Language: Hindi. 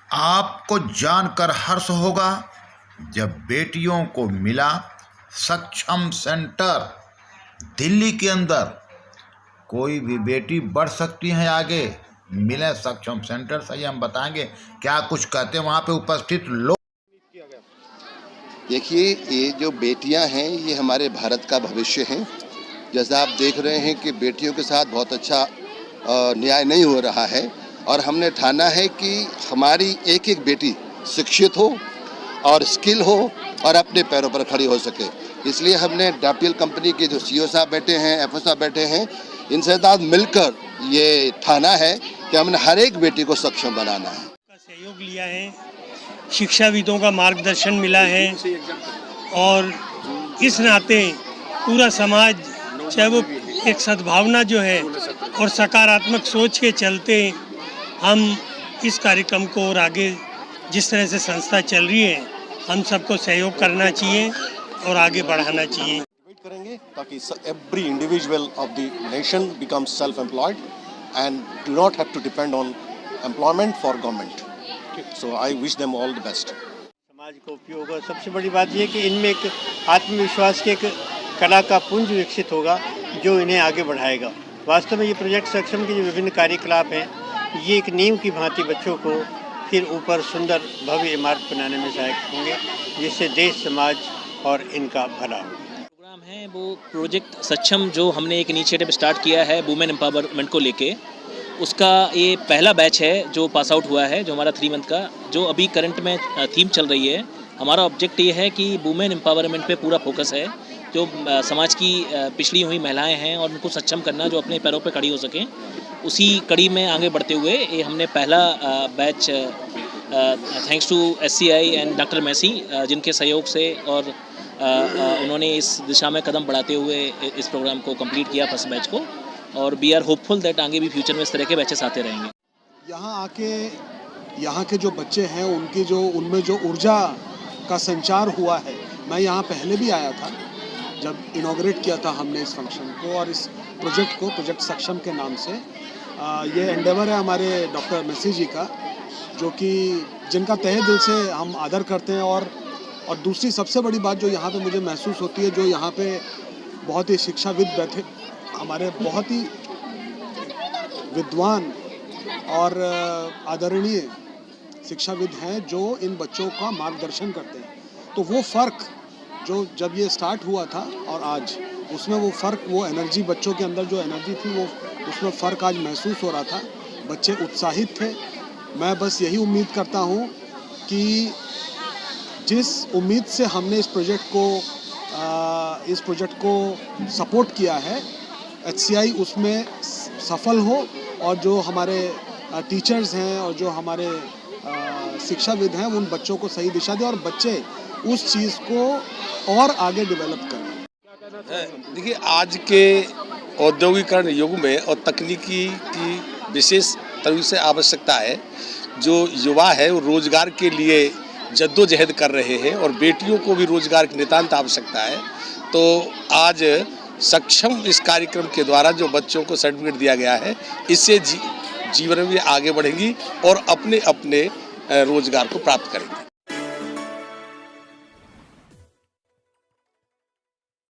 आपको जानकर हर्ष होगा जब बेटियों को मिला सक्षम सेंटर। दिल्ली के अंदर कोई भी बेटी बढ़ सकती है आगे, मिले सक्षम सेंटर। सही हम बताएंगे क्या कुछ कहते हैं वहाँ पे उपस्थित लोग। देखिए, ये जो बेटियां हैं ये हमारे भारत का भविष्य हैं। जैसा आप देख रहे हैं कि बेटियों के साथ बहुत अच्छा न्याय नहीं हो रहा है और हमने ठाना है कि हमारी एक एक बेटी शिक्षित हो और स्किल हो और अपने पैरों पर खड़ी हो सके। इसलिए हमने डीपीएल कंपनी के जो सीईओ साहब बैठे हैं, एफओ साहब बैठे हैं, इनसे साथ मिलकर ये ठाना है कि हमने हर एक बेटी को सक्षम बनाना है। सहयोग लिया है, शिक्षाविदों का मार्गदर्शन मिला है और इस नाते पूरा समाज, चाहे वो एक सद्भावना जो है और सकारात्मक सोच के चलते हम इस कार्यक्रम को और आगे जिस तरह से संस्था चल रही है हम सबको सहयोग करना चाहिए और आगे बढ़ाना चाहिए। वेट करेंगे ताकि every individual of the nation becomes self employed and do not have to depend on employment for government. So I wish them all the best. समाज को उपयोग होगा। सबसे बड़ी बात यह कि इनमें एक आत्मविश्वास की एक कला का पुंज विकसित होगा जो इन्हें आगे बढ़ाएगा। वास्तव में ये प्रोजेक्ट सक्षम के जो विभिन्न कार्यकलाप हैं ये एक नींव की भांति बच्चों को फिर ऊपर सुंदर भव्य इमारत बनाने में सहायक होंगे, जिससे देश, समाज और इनका भला हो। प्रोग्राम है वो प्रोजेक्ट सक्षम जो हमने एक इनिशिएटिव स्टार्ट किया है वुमेन एम्पावरमेंट को लेके। उसका ये पहला बैच है जो पास आउट हुआ है, जो हमारा 3 मंथ का, जो अभी करंट में थीम चल रही है। हमारा ऑब्जेक्ट ये है कि वुमेन एम्पावरमेंट पे पूरा फोकस है, जो समाज की पिछड़ी हुई महिलाएं हैं और उनको सक्षम करना, जो अपने पैरों पे खड़ी हो सकें। उसी कड़ी में आगे बढ़ते हुए ये हमने पहला batch thanks to SCI and doctor Massey जिनके सहयोग से और उन्होंने इस दिशा में कदम बढ़ाते हुए इस प्रोग्राम को कंप्लीट किया, फर्स्ट बैच को। और वी आर होपफुल दैट आगे भी फ्यूचर में इस तरह के बैचेस आते रहेंगे। यहाँ आके यहाँ के जो बच्चे हैं उनकी जो उनमें जो ऊर्जा का संचार हुआ है। मैं यहाँ पहले भी आया था जब इनॉग्रेट किया था हमने इस फंक्शन को और इस प्रोजेक्ट को, प्रोजेक्ट सक्षम के नाम से। ये एंडेवर है हमारे डॉक्टर मैसी जी का, जो कि जिनका तहे दिल से हम आदर करते हैं। और दूसरी सबसे बड़ी बात जो यहाँ पे मुझे महसूस होती है, जो यहाँ पे बहुत ही शिक्षाविद बैठे, हमारे बहुत ही विद्वान और आदरणीय शिक्षाविद हैं जो इन बच्चों का मार्गदर्शन करते हैं। तो वो फ़र्क जो जब ये स्टार्ट हुआ था और आज, उसमें वो फ़र्क, वो एनर्जी, बच्चों के अंदर जो एनर्जी थी वो उसमें फ़र्क आज महसूस हो रहा था। बच्चे उत्साहित थे। मैं बस यही उम्मीद करता हूँ कि जिस उम्मीद से हमने इस प्रोजेक्ट को सपोर्ट किया है, एचसीआई उसमें सफल हो और जो हमारे टीचर्स हैं और जो हमारे शिक्षाविद हैं उन बच्चों को सही दिशा दें और बच्चे उस चीज़ को और आगे डेवलप करें। देखिए, आज के औद्योगिकरण युग में और तकनीकी की विशेष तरह से आवश्यकता है। जो युवा है वो रोजगार के लिए जद्दोजहद कर रहे हैं और बेटियों को भी रोजगार की नितांत आवश्यकता है। तो आज सक्षम इस कार्यक्रम के द्वारा जो बच्चों को सर्टिफिकेट दिया गया है, इससे जीवन में आगे बढ़ेंगी और अपने अपने रोजगार को प्राप्त करेंगी।